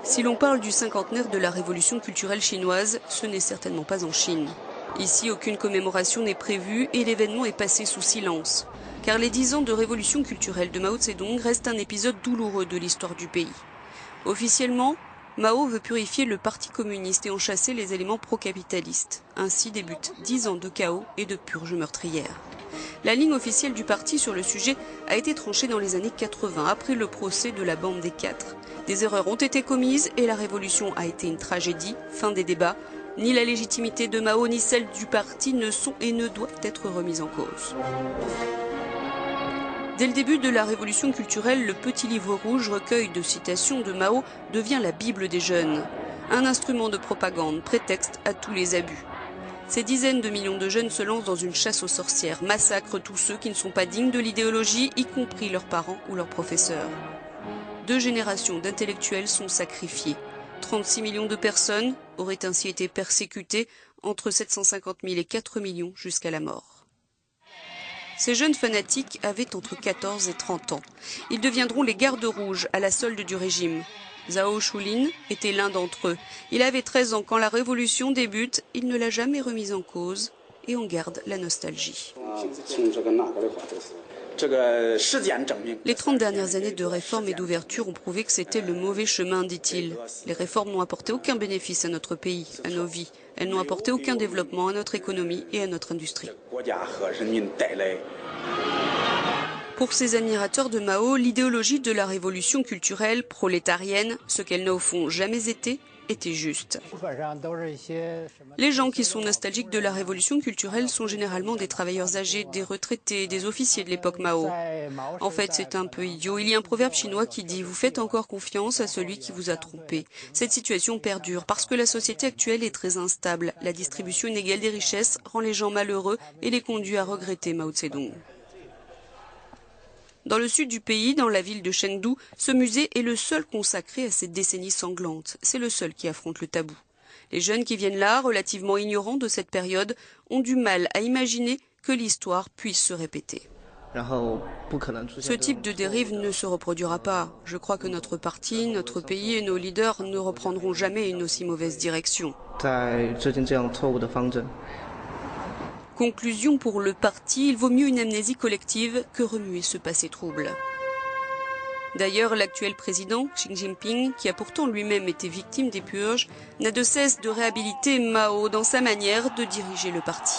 Si l'on parle du cinquantenaire de la révolution culturelle chinoise, ce n'est certainement pas en Chine. Ici, aucune commémoration n'est prévue et l'événement est passé sous silence. Car les 10 ans de révolution culturelle de Mao Tse-tung restent un épisode douloureux de l'histoire du pays. Officiellement, Mao veut purifier le Parti communiste et en chasser les éléments pro-capitalistes. Ainsi débutent 10 ans de chaos et de purges meurtrières. La ligne officielle du parti sur le sujet a été tranchée dans les années 80, après le procès de la bande des 4. Des erreurs ont été commises et la révolution a été une tragédie. Fin des débats. Ni la légitimité de Mao ni celle du parti ne sont et ne doivent être remises en cause. Dès le début de la révolution culturelle, le petit livre rouge, recueil de citations de Mao, devient la Bible des jeunes. Un instrument de propagande, prétexte à tous les abus. Ces dizaines de millions de jeunes se lancent dans une chasse aux sorcières, massacrent tous ceux qui ne sont pas dignes de l'idéologie, y compris leurs parents ou leurs professeurs. 2 générations d'intellectuels sont sacrifiées. 36 millions de personnes auraient ainsi été persécutées, entre 750 000 et 4 millions jusqu'à la mort. Ces jeunes fanatiques avaient entre 14 et 30 ans. Ils deviendront les gardes rouges à la solde du régime. Zhao Shulin était l'un d'entre eux. Il avait 13 ans quand la révolution débute. Il ne l'a jamais remise en cause et en garde la nostalgie. Les 30 dernières années de réformes et d'ouverture ont prouvé que c'était le mauvais chemin, dit-il. Les réformes n'ont apporté aucun bénéfice à notre pays, à nos vies. Elles n'ont apporté aucun développement à notre économie et à notre industrie. Pour ces admirateurs de Mao, l'idéologie de la révolution culturelle prolétarienne, ce qu'elle n'a au fond jamais été, était juste. Les gens qui sont nostalgiques de la révolution culturelle sont généralement des travailleurs âgés, des retraités, des officiers de l'époque Mao. En fait, c'est un peu idiot. Il y a un proverbe chinois qui dit « Vous faites encore confiance à celui qui vous a trompé ». Cette situation perdure parce que la société actuelle est très instable. La distribution inégale des richesses rend les gens malheureux et les conduit à regretter Mao Tse-tung. Dans le sud du pays, dans la ville de Chengdu, ce musée est le seul consacré à cette décennie sanglante. C'est le seul qui affronte le tabou. Les jeunes qui viennent là, relativement ignorants de cette période, ont du mal à imaginer que l'histoire puisse se répéter. Ce type de dérive ne se reproduira pas. Je crois que notre parti, notre pays et nos leaders ne reprendront jamais une aussi mauvaise direction. Conclusion pour le parti, il vaut mieux une amnésie collective que remuer ce passé trouble. D'ailleurs, l'actuel président, Xi Jinping, qui a pourtant lui-même été victime des purges, n'a de cesse de réhabiliter Mao dans sa manière de diriger le parti.